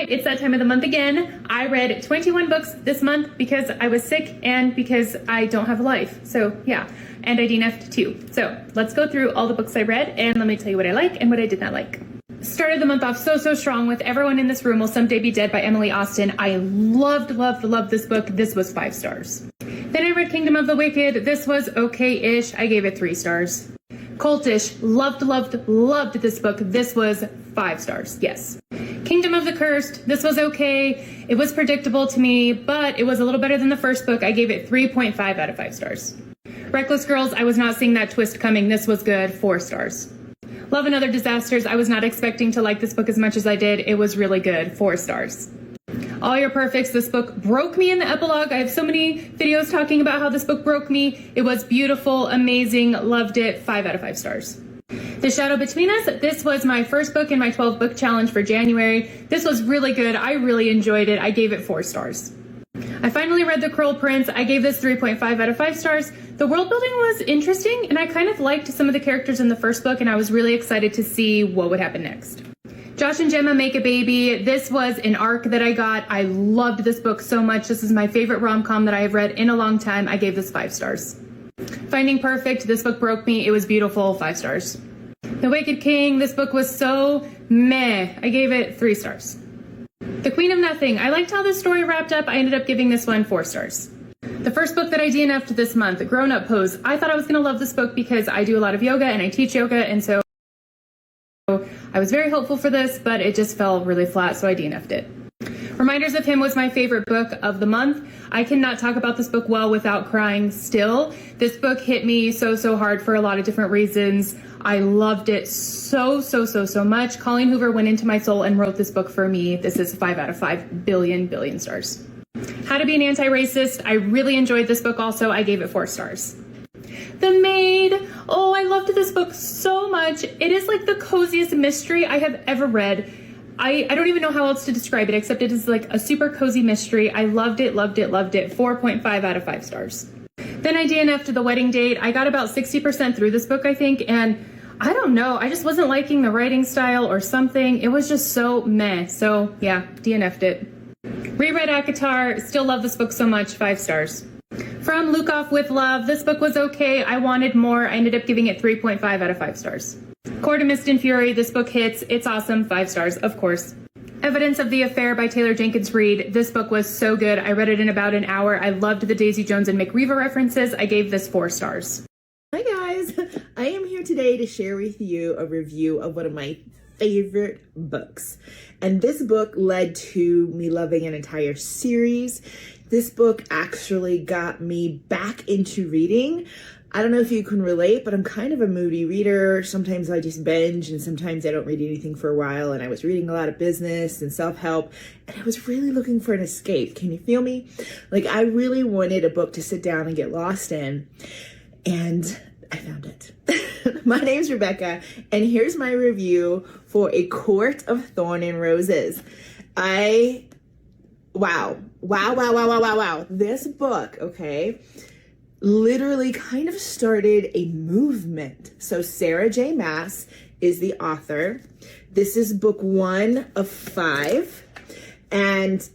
right, it's that time of the month again. I read 21 books this month because I was sick and because I don't have a life. So yeah, and I DNF'd too. So let's go through all the books I read and let me tell you what I like and what I did not like. Started the month off so strong with Everyone in This Room Will Someday Be Dead by Emily Austen. I loved this book. This was 5 stars. Then I read Kingdom of the Wicked. This was okay-ish. I gave it 3 stars. Cultish, loved this book. This was 5 stars, yes. Kingdom of the Cursed, this was okay. It was predictable to me, but it was a little better than the first book. I gave it 3.5 out of 5 stars. Reckless Girls, I was not seeing that twist coming. This was good, 4 stars. Love and Other Disasters, I was not expecting to like this book as much as I did. It was really good, 4 stars. All Your Perfects, this book broke me in the epilogue. I have so many videos talking about how this book broke me. It was beautiful, amazing, loved it, 5 out of 5 stars. The Shadow Between Us, this was my first book in my 12 book challenge for January. This was really good. I really enjoyed it. I gave it 4 stars. I finally read The Cruel Prince. I gave this 3.5 out of 5 stars. The world building was interesting, and I kind of liked some of the characters in the first book, and I was really excited to see what would happen next. Josh and Gemma Make a Baby. This was an arc that I got. I loved this book so much. This is my favorite rom-com that I have read in a long time. I gave this 5 stars. Finding Perfect. This book broke me. It was beautiful. 5 stars. The Wicked King. This book was so meh. I gave it 3 stars. The Queen of Nothing. I liked how this story wrapped up. I ended up giving this one 4 stars. The first book that I DNF'd this month, Grown Up Pose. I thought I was going to love this book because I do a lot of yoga and I teach yoga, and so I was very hopeful for this, but it just fell really flat, so I DNF'd it. Reminders of Him was my favorite book of the month. I cannot talk about this book well without crying still. This book hit me so hard for a lot of different reasons. I loved it so much. Colleen Hoover went into my soul and wrote this book for me. This is 5 out of 5 billion stars. How to Be an Anti-Racist. I really enjoyed this book also. I gave it 4 stars. The Maid. Oh, I loved this book so much. It is like the coziest mystery I have ever read. I don't even know how else to describe it, except it is like a super cozy mystery. I loved it. 4.5 out of 5 stars. Then I DNF'd The Wedding Date. I got about 60% through this book, I think, and I don't know. I just wasn't liking the writing style or something. It was just so meh. So yeah, DNF'd it. Reread ACOTAR. Still love this book so much. 5 stars. From Luke Off with Love. This book was okay. I wanted more. I ended up giving it 3.5 out of 5 stars. Court of Mist and Fury. This book hits. It's awesome. 5 stars, of course. Evidence of the Affair by Taylor Jenkins Reid. This book was so good. I read it in about an hour. I loved the Daisy Jones and McReeva references. I gave this 4 stars. Hi guys, I am here today to share with you a review of one of my favorite books. And this book led to me loving an entire series. This book actually got me back into reading. I don't know if you can relate, but I'm kind of a moody reader. Sometimes I just binge and sometimes I don't read anything for a while. And I was reading a lot of business and self-help and I was really looking for an escape. Can you feel me? Like I really wanted a book to sit down and get lost in. And I found it. My name's Rebecca and here's my review for A Court of Thorn and Roses. Wow. This book, okay, literally kind of started a movement. So Sarah J. Maas is the author. This is book 1 of 5. And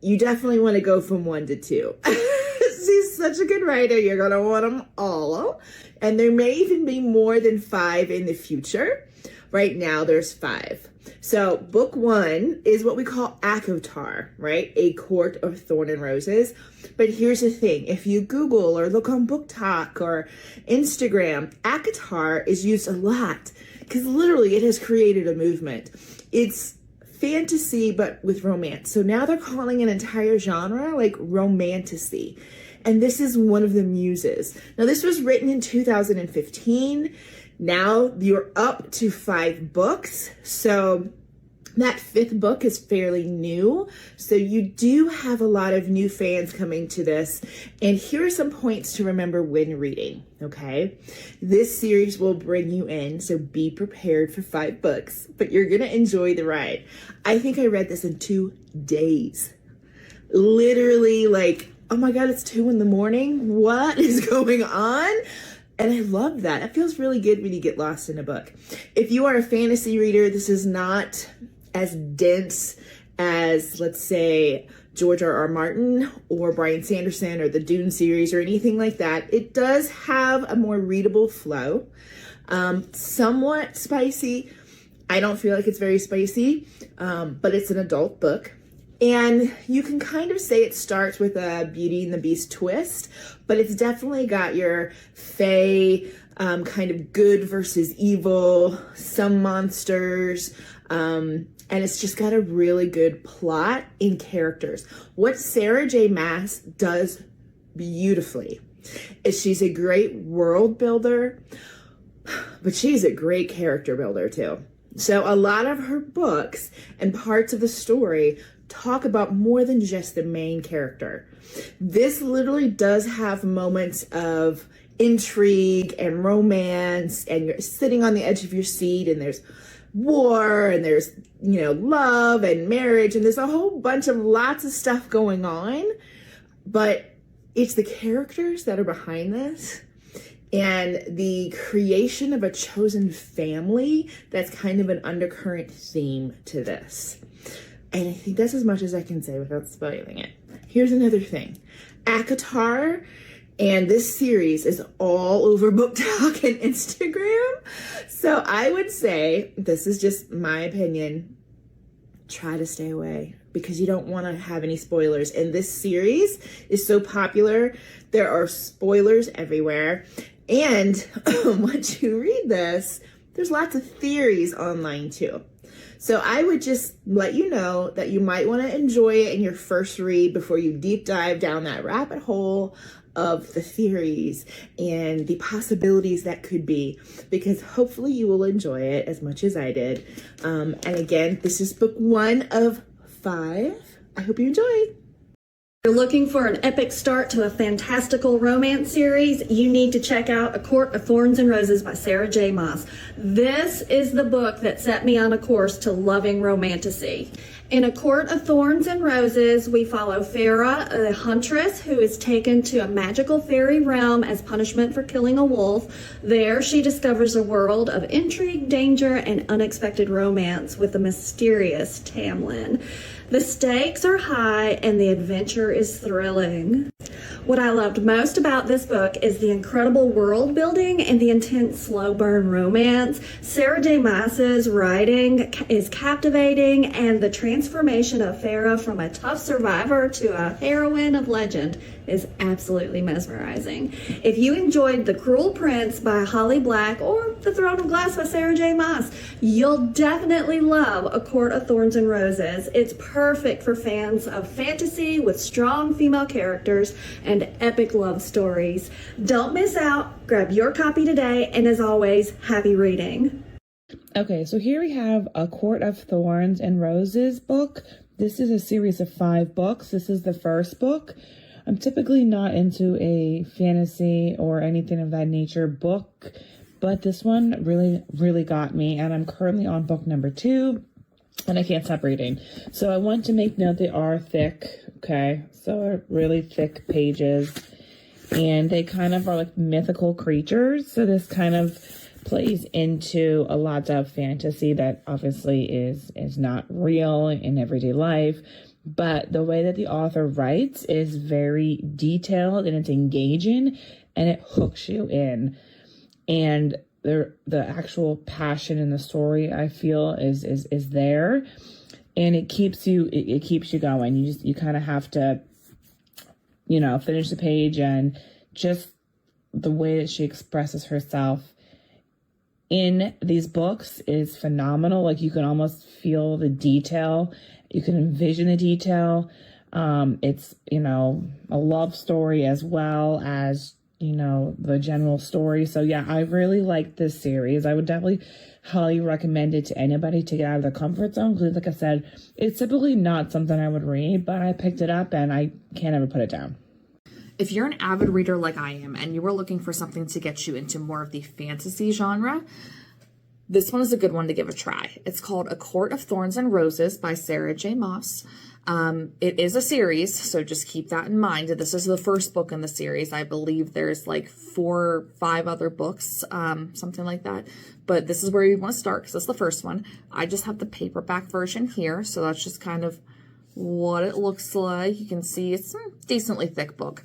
you definitely want to go from 1 to 2. She's such a good writer. You're going to want them all. And there may even be more than 5 in the future. Right now, there's 5. So book 1 is what we call ACOTAR, right? A Court of Thorn and Roses. But here's the thing. If you Google or look on Book Talk or Instagram, ACOTAR is used a lot because literally it has created a movement. It's fantasy, but with romance. So now they're calling an entire genre like romantasy. And this is one of the muses. Now, this was written in 2015. Now you're up to 5 books. So that 5th book is fairly new. So you do have a lot of new fans coming to this. And here are some points to remember when reading, okay? This series will bring you in, so be prepared for 5 books, but you're gonna enjoy the ride. I think I read this in 2 days. Literally like, oh my God, it's 2 in the morning. What is going on? And I love that. It feels really good when you get lost in a book. If you are a fantasy reader, this is not as dense as, let's say, George R.R. Martin or Bryan Sanderson or the Dune series or anything like that. It does have a more readable flow, somewhat spicy. I don't feel like it's very spicy, but it's an adult book. And you can kind of say it starts with a Beauty and the Beast twist, but it's definitely got your fae, kind of good versus evil, some monsters, and it's just got a really good plot and characters. What Sarah J. Maas does beautifully is she's a great world builder, but she's a great character builder too. So a lot of her books and parts of the story talk about more than just the main character. This literally does have moments of intrigue and romance, and you're sitting on the edge of your seat, and there's war, and there's, love and marriage, and there's a whole bunch of lots of stuff going on, but it's the characters that are behind this and the creation of a chosen family that's kind of an undercurrent theme to this. And I think that's as much as I can say without spoiling it. Here's another thing. ACOTAR and this series is all over BookTok and Instagram. So I would say, this is just my opinion, try to stay away because you don't want to have any spoilers. And this series is so popular, there are spoilers everywhere. And once you read this, there's lots of theories online too. So I would just let you know that you might want to enjoy it in your first read before you deep dive down that rabbit hole of the theories and the possibilities that could be, because hopefully you will enjoy it as much as I did. And again, this is book 1 of 5. I hope you enjoy. If you're looking for an epic start to a fantastical romance series, you need to check out A Court of Thorns and Roses by Sarah J. Maas. This is the book that set me on a course to loving romantasy. In A Court of Thorns and Roses, we follow Feyre, a huntress who is taken to a magical fairy realm as punishment for killing a wolf. There, she discovers a world of intrigue, danger, and unexpected romance with the mysterious Tamlin. The stakes are high and the adventure is thrilling. What I loved most about this book is the incredible world building and the intense slow burn romance. Sarah J. Maas's writing is captivating, and the transformation of Feyre from a tough survivor to a heroine of legend is absolutely mesmerizing. If you enjoyed The Cruel Prince by Holly Black or The Throne of Glass by Sarah J. Maas, you'll definitely love A Court of Thorns and Roses. It's perfect for fans of fantasy with strong female characters and epic love stories. Don't miss out. Grab your copy today, and as always, happy reading. Okay, so here we have A Court of Thorns and Roses book. This is a series of 5 books. This is the first book. I'm typically not into a fantasy or anything of that nature book, but this one really got me, and I'm currently on book number 2, and I can't stop reading. So I want to make note they are thick, okay? So they're really thick pages, and they kind of are like mythical creatures. So this kind of plays into a lot of fantasy that obviously is not real in everyday life. But the way that the author writes is very detailed and it's engaging and it hooks you in. And the actual passion in the story, I feel, is there, and it keeps you going. You kind of have to, finish the page, and just the way that she expresses herself in these books is phenomenal. Like, you can almost feel the detail. You can envision the detail. It's, a love story as well as, the general story. So yeah, I really like this series. I would definitely highly recommend it to anybody to get out of their comfort zone. Because like I said, it's typically not something I would read, but I picked it up and I can't ever put it down. If you're an avid reader like I am and you were looking for something to get you into more of the fantasy genre, this one is a good one to give a try. It's called A Court of Thorns and Roses by Sarah J. Maas. It is a series, so just keep that in mind. This is the first book in the series. I believe there's like 4 or 5 other books, something like that. But this is where you want to start because it's the first one. I just have the paperback version here, so that's just kind of what it looks like. You can see it's a decently thick book.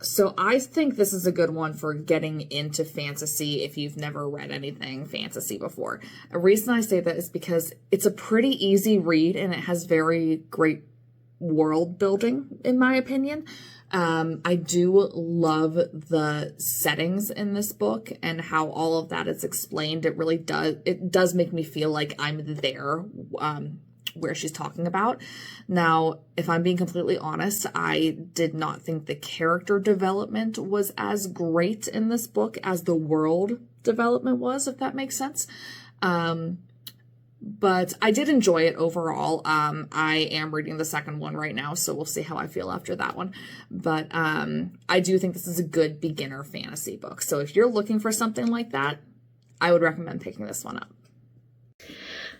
So I think this is a good one for getting into fantasy if you've never read anything fantasy before. A reason I say that is because it's a pretty easy read and it has very great world building, in my opinion. I do love the settings in this book and how all of that is explained. It does make me feel like I'm there, where she's talking about. Now, if I'm being completely honest, I did not think the character development was as great in this book as the world development was, if that makes sense. But I did enjoy it overall. I am reading the second one right now, so we'll see how I feel after that one. But I do think this is a good beginner fantasy book. So if you're looking for something like that, I would recommend picking this one up.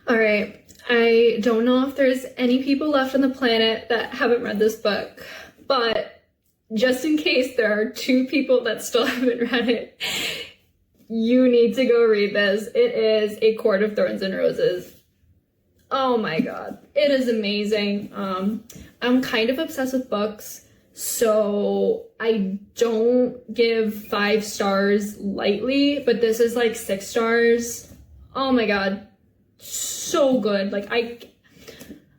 All right. I don't know if there's any people left on the planet that haven't read this book, but just in case there are 2 people that still haven't read it, you need to go read this. It is A Court of Thorns and Roses. Oh my god. It is amazing. I'm kind of obsessed with books, so I don't give 5 stars lightly, but this is like 6 stars. Oh my god. So good. Like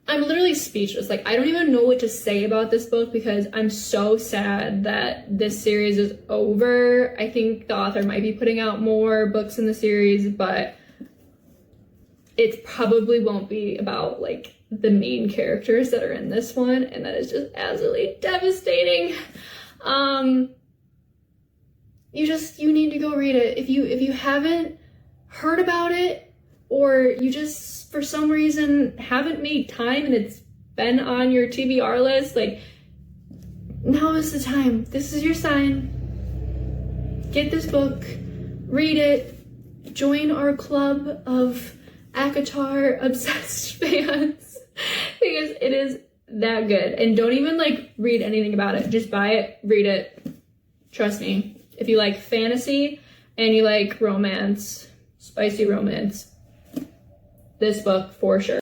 I'm literally speechless. Like I don't even know what to say about this book because I'm so sad that this series is over. I think the author might be putting out more books in the series, but it probably won't be about like the main characters that are in this one, and that is just absolutely devastating. You need to go read it. If you haven't heard about it, or you just, for some reason, haven't made time and it's been on your TBR list, like, now is the time. This is your sign. Get this book, read it, join our club of ACOTAR obsessed fans, because it is that good. And don't even, like, read anything about it. Just buy it, read it. Trust me. If you like fantasy and you like romance, spicy romance, this book for sure.